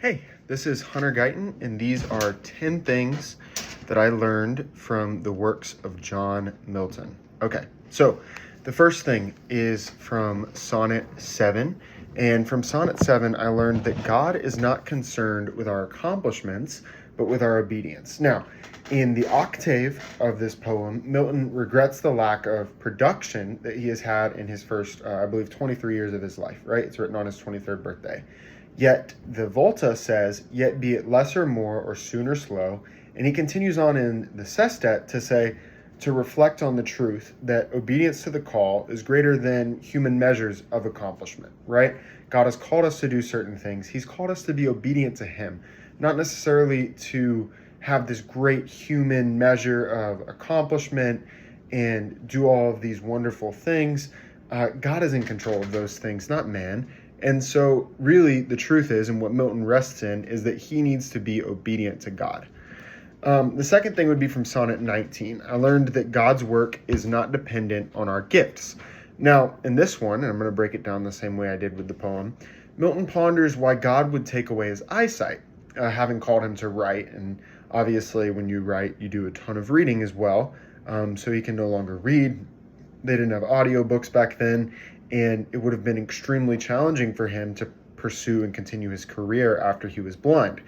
Hey, this is Hunter Guyton, and these are 10 things that I learned from the works of John Milton. Okay, so the first thing is from Sonnet 7. And from Sonnet 7, I learned that God is not concerned with our accomplishments, but with our obedience. Now, in the octave of this poem, Milton regrets the lack of production that he has had in his first, 23 years of his life, right? It's written on his 23rd birthday. Yet the Volta says, yet be it less or more or soon or slow. And he continues on in the sestet to say, to reflect on the truth that obedience to the call is greater than human measures of accomplishment, right? God has called us to do certain things. He's called us to be obedient to him, not necessarily to have this great human measure of accomplishment and do all of these wonderful things. God is in control of those things, not man. And so really the truth is, and what Milton rests in, is that he needs to be obedient to God. The second thing would be from Sonnet 19. I learned that God's work is not dependent on our gifts. Now, in this one, and I'm going to break it down the same way I did with the poem, Milton ponders why God would take away his eyesight, having called him to write. And obviously, when you write, you do a ton of reading as well, so he can no longer read. They didn't have audiobooks back then, and it would have been extremely challenging for him to pursue and continue his career after he was blind.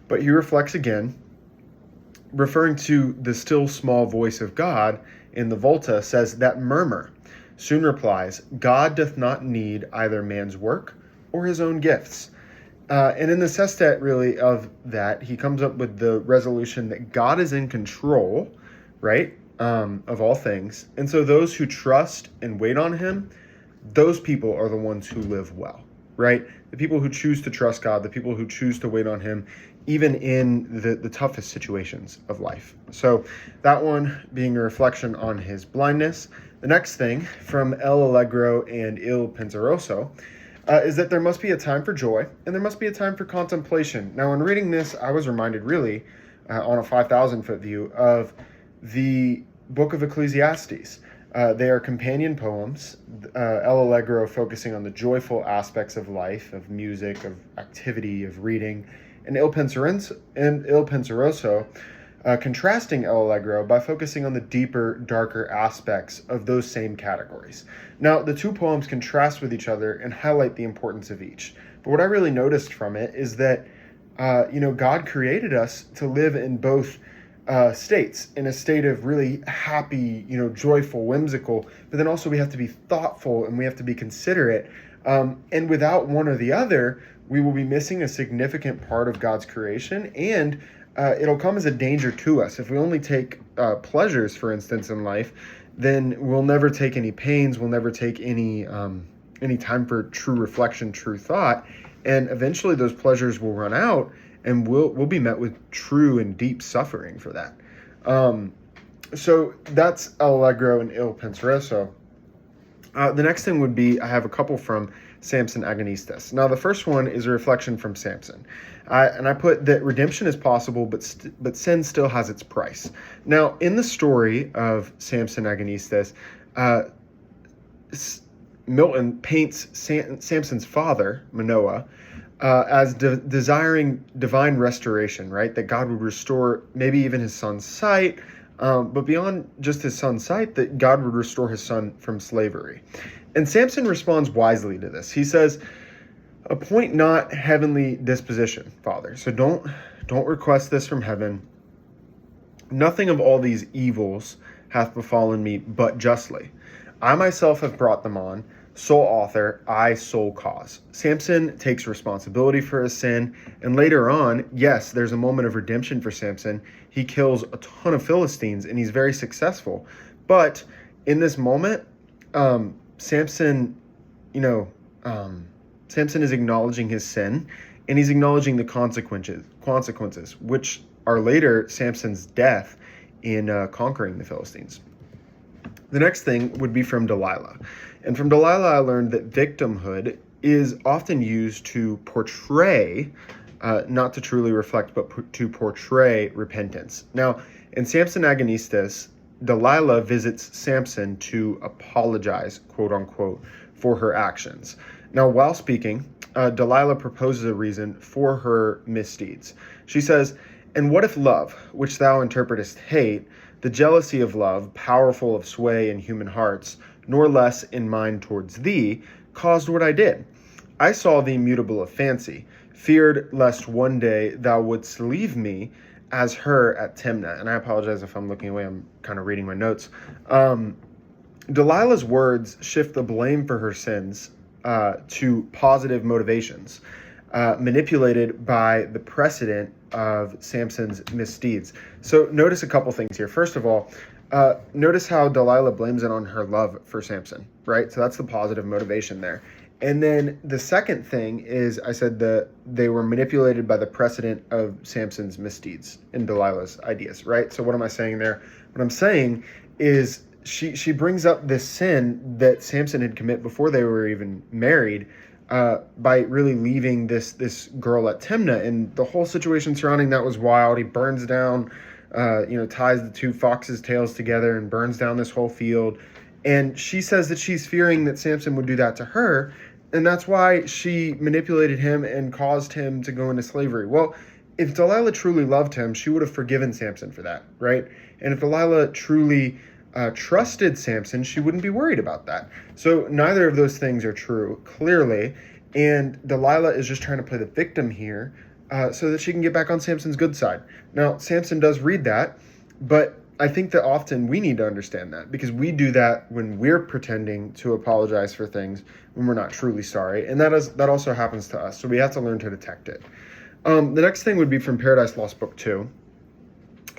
But he reflects again, referring to the still small voice of God in the Volta, says that murmur soon replies, God doth not need either man's work or his own gifts. And in the sestet, really, of that, he comes up with the resolution that God is in control, right, of all things. And so those who trust and wait on him, those people are the ones who live well, right? The people who choose to trust God, the people who choose to wait on him, even in the toughest situations of life. So that one being a reflection on his blindness. The next thing from El Allegro and Il Penseroso is that there must be a time for joy and there must be a time for contemplation. Now, in reading this, I was reminded really on a 5,000-foot view of the book of Ecclesiastes. They are companion poems, El Allegro focusing on the joyful aspects of life, of music, of activity, of reading, and Il Penseroso contrasting El Allegro by focusing on the deeper, darker aspects of those same categories. Now, the two poems contrast with each other and highlight the importance of each. But what I really noticed from it is that, God created us to live in both states, in a state of really happy, joyful, whimsical, but then also we have to be thoughtful and we have to be considerate. And without one or the other, we will be missing a significant part of God's creation, and it'll come as a danger to us. If we only take pleasures, for instance, in life, then we'll never take any pains, we'll never take any time for true reflection, true thought, and eventually those pleasures will run out, and we'll be met with true and deep suffering for that. So that's El Allegro and Il Penseroso. The next thing would be, I have a couple from Samson Agonistes. Now, the first one is a reflection from Samson. And I put that redemption is possible, but sin still has its price. Now, in the story of Samson Agonistes, Milton paints Samson's father, Manoah, as desiring divine restoration, right? That God would restore maybe even his son's sight, but beyond just his son's sight, that God would restore his son from slavery. And Samson responds wisely to this. He says, appoint not heavenly disposition, Father. So don't request this from heaven. Nothing of all these evils hath befallen me but justly. I myself have brought them on. Sole author, I sole cause. Samson takes responsibility for his sin, and later on, yes, there's a moment of redemption for Samson. He kills a ton of Philistines, and he's very successful. But in this moment, Samson is acknowledging his sin, and he's acknowledging the consequences, which are later Samson's death in conquering the Philistines. The next thing would be from Delilah. And from Delilah, I learned that victimhood is often used to portray, not to truly reflect, but to portray repentance. Now, in Samson Agonistes, Delilah visits Samson to apologize, quote unquote, for her actions. Now, while speaking, Delilah proposes a reason for her misdeeds. She says, "And what if love, which thou interpretest hate, the jealousy of love, powerful of sway in human hearts, nor less in mine towards thee, caused what I did? I saw thee mutable of fancy, feared lest one day thou wouldst leave me as her at Timnah." And I apologize if I'm looking away. I'm kind of reading my notes. Delilah's words shift the blame for her sins to positive motivations, manipulated by the precedent of Samson's misdeeds. So notice a couple things here. First of all, notice how Delilah blames it on her love for Samson, right? So that's the positive motivation there. And then the second thing is, I said that they were manipulated by the precedent of Samson's misdeeds and Delilah's ideas, right? So what am I saying there? What I'm saying is she brings up this sin that Samson had committed before they were even married, by really leaving this girl at Timnah, and the whole situation surrounding that was wild. He burns down, ties the two foxes' tails together and burns down this whole field. And she says that she's fearing that Samson would do that to her, and that's why she manipulated him and caused him to go into slavery. Well, if Delilah truly loved him, she would have forgiven Samson for that, right? And if Delilah truly trusted Samson, she wouldn't be worried about that. So neither of those things are true, clearly. And Delilah is just trying to play the victim here so that she can get back on Samson's good side. Now, Samson does read that, but I think that often we need to understand that, because we do that when we're pretending to apologize for things when we're not truly sorry. And that also happens to us. So we have to learn to detect it. The next thing would be from Paradise Lost Book 2.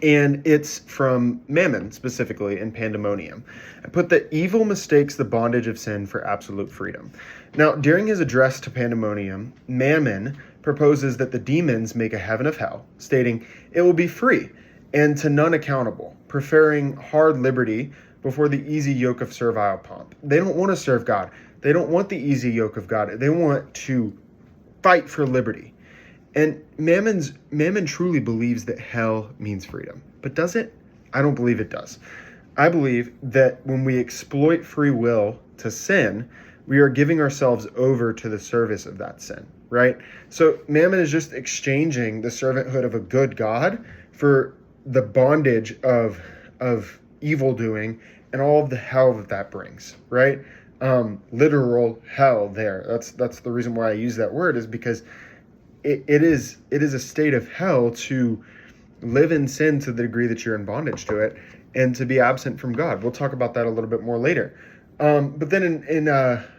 And it's from Mammon, specifically, in Pandemonium. I put that evil mistakes the bondage of sin for absolute freedom. Now, during his address to Pandemonium, Mammon proposes that the demons make a heaven of hell, stating, "It will be free, and to none accountable, preferring hard liberty before the easy yoke of servile pomp." They don't want to serve God. They don't want the easy yoke of God. They want to fight for liberty. And Mammon truly believes that hell means freedom. But does it? I don't believe it does. I believe that when we exploit free will to sin, we are giving ourselves over to the service of that sin, right? So Mammon is just exchanging the servanthood of a good God for the bondage of evil doing and all of the hell that brings, right? Literal hell there. That's the reason why I use that word, is because it is a state of hell to live in sin to the degree that you're in bondage to it, and to be absent from God. We'll talk about that a little bit more later. But then in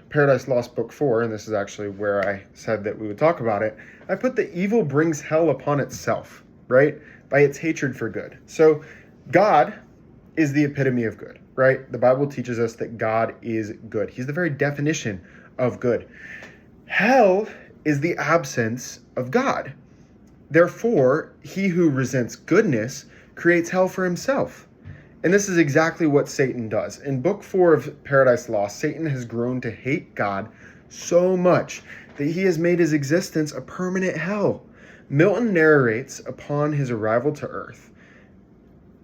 Paradise Lost Book 4, and this is actually where I said that we would talk about it, I put that evil brings hell upon itself, right? By its hatred for good. So God is the epitome of good, right? The Bible teaches us that God is good. He's the very definition of good. Hell is the absence of God. Therefore, he who resents goodness creates hell for himself. And this is exactly what Satan does. In Book 4 of Paradise Lost, Satan has grown to hate God so much that he has made his existence a permanent hell. Milton narrates upon his arrival to earth.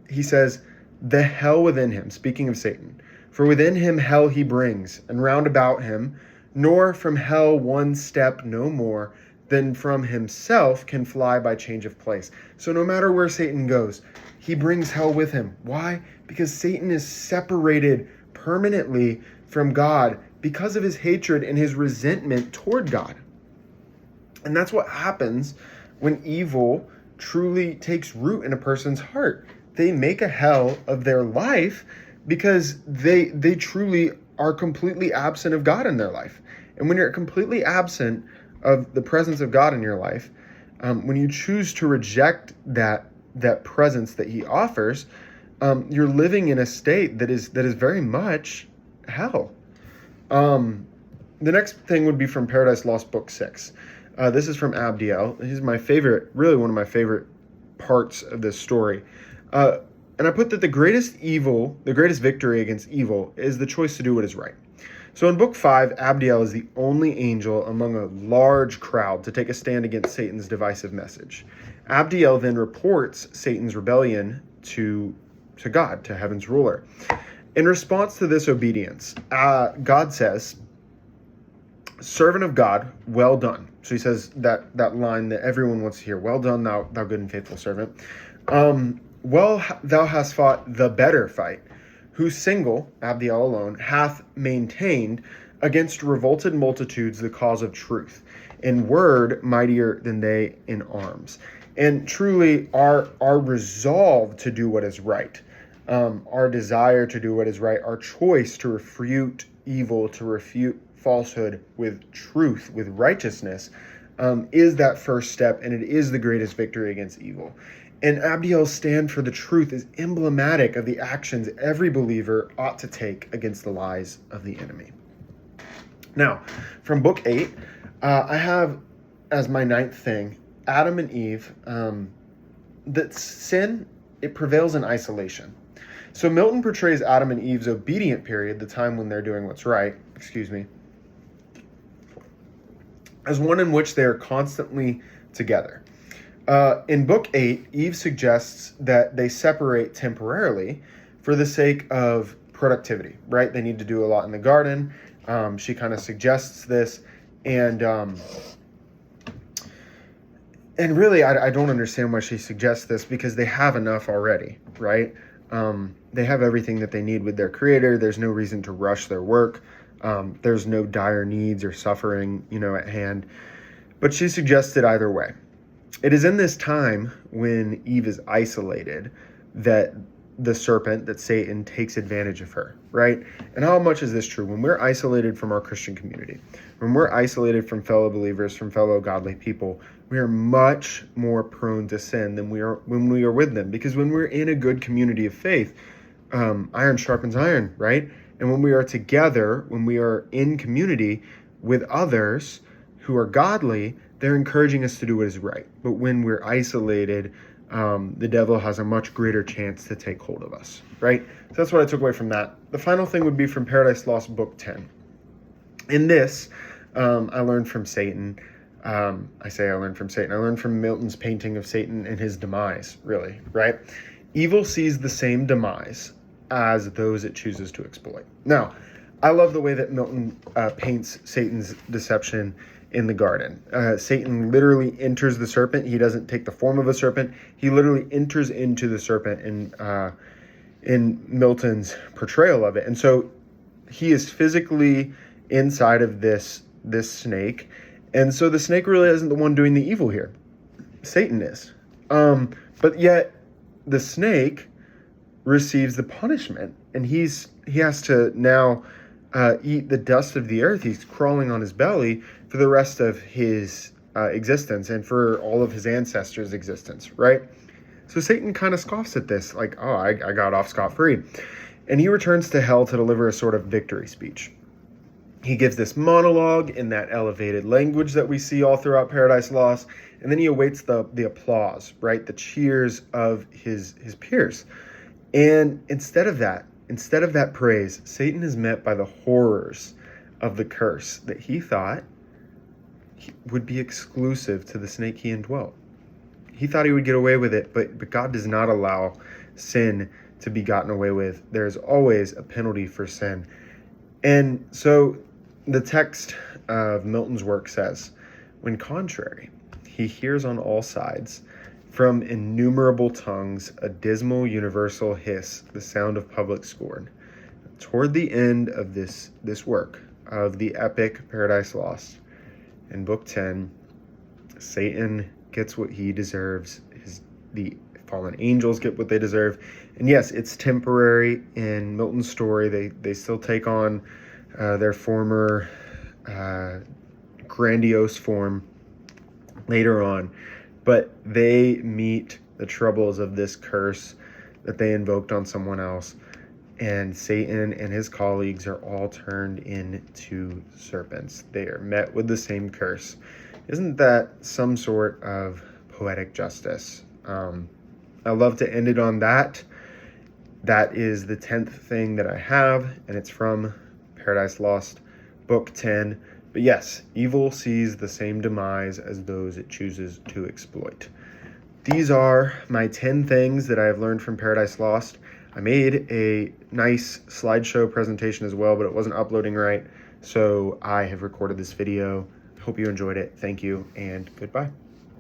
He says, "The hell within him," speaking of Satan, "for within him hell he brings, and round about him, nor from hell one step no more than from himself can fly by change of place." So no matter where Satan goes, he brings hell with him. Why? Because Satan is separated permanently from God because of his hatred and his resentment toward God. And that's what happens when evil truly takes root in a person's heart. They make a hell of their life because they truly are completely absent of God in their life. And when you're completely absent of the presence of God in your life, when you choose to reject that presence that he offers, you're living in a state that is very much hell. The next thing would be from Paradise Lost Book 6. This is from Abdiel. He's my favorite, really one of my favorite parts of this story. And I put that the greatest victory against evil is the choice to do what is right. So in Book 5, Abdiel is the only angel among a large crowd to take a stand against Satan's divisive message. Abdiel then reports Satan's rebellion to God, to heaven's ruler. In response to this obedience, God says, servant of God, well done. So he says that line that everyone wants to hear, well done, thou good and faithful servant. Well, thou hast fought the better fight, who single, Abdiel alone, hath maintained against revolted multitudes the cause of truth, in word mightier than they in arms. And truly our resolve to do what is right, our desire to do what is right, our choice to refute evil, to refute falsehood with truth, with righteousness, is that first step, and it is the greatest victory against evil. And Abdiel's stand for the truth is emblematic of the actions every believer ought to take against the lies of the enemy. Now, from book 8, I have as my 9th thing, Adam and Eve, that sin, it prevails in isolation. So Milton portrays Adam and Eve's obedient period, the time when they're doing what's right, as one in which they are constantly together. In book 8, Eve suggests that they separate temporarily for the sake of productivity, right? They need to do a lot in the garden. She kind of suggests this, and really, I don't understand why she suggests this, because they have enough already, right? They have everything that they need with their creator. There's no reason to rush their work. There's no dire needs or suffering, at hand. But she suggested either way. It is in this time when Eve is isolated that the serpent, that Satan, takes advantage of her, right? And how much is this true? When we're isolated from our Christian community, when we're isolated from fellow believers, from fellow godly people, we are much more prone to sin than we are when we are with them. Because when we're in a good community of faith, iron sharpens iron, right? And when we are together, when we are in community with others who are godly, they're encouraging us to do what is right. But when we're isolated, the devil has a much greater chance to take hold of us, right? So that's what I took away from that. The final thing would be from Paradise Lost, book 10. In this, I learned from Satan. I learned from Milton's painting of Satan and his demise, really, right? Evil sees the same demise as those it chooses to exploit. Now, I love the way that Milton paints Satan's deception in the garden. Satan literally enters the serpent. He doesn't take the form of a serpent. He literally enters into the serpent in Milton's portrayal of it. And so he is physically inside of this snake. And so the snake really isn't the one doing the evil here. Satan is. But yet the snake receives the punishment, and he has to now eat the dust of the earth. He's crawling on his belly for the rest of his existence and for all of his ancestors' existence, right? So Satan kind of scoffs at this, like, oh, I got off scot-free. And he returns to hell to deliver a sort of victory speech. He gives this monologue in that elevated language that we see all throughout Paradise Lost, and then he awaits the applause, right? The cheers of his peers. And instead of that praise, Satan is met by the horrors of the curse that he thought would be exclusive to the snake he indwelt. He thought he would get away with it, but God does not allow sin to be gotten away with. There's always a penalty for sin. And so the text of Milton's work says, when contrary, he hears on all sides, from innumerable tongues, a dismal universal hiss, the sound of public scorn. Toward the end of this work, of the epic Paradise Lost, in book 10, Satan gets what he deserves. The fallen angels get what they deserve. And yes, it's temporary. In Milton's story, they still take on their former grandiose form later on. But they meet the troubles of this curse that they invoked on someone else. And Satan and his colleagues are all turned into serpents. They are met with the same curse. Isn't that some sort of poetic justice? I love to end it on that. That is the 10th thing that I have, and it's from Paradise Lost, book 10. But yes, evil sees the same demise as those it chooses to exploit. These are my 10 things that I have learned from Paradise Lost. I made a nice slideshow presentation as well, but it wasn't uploading right. So I have recorded this video. Hope you enjoyed it. Thank you and goodbye.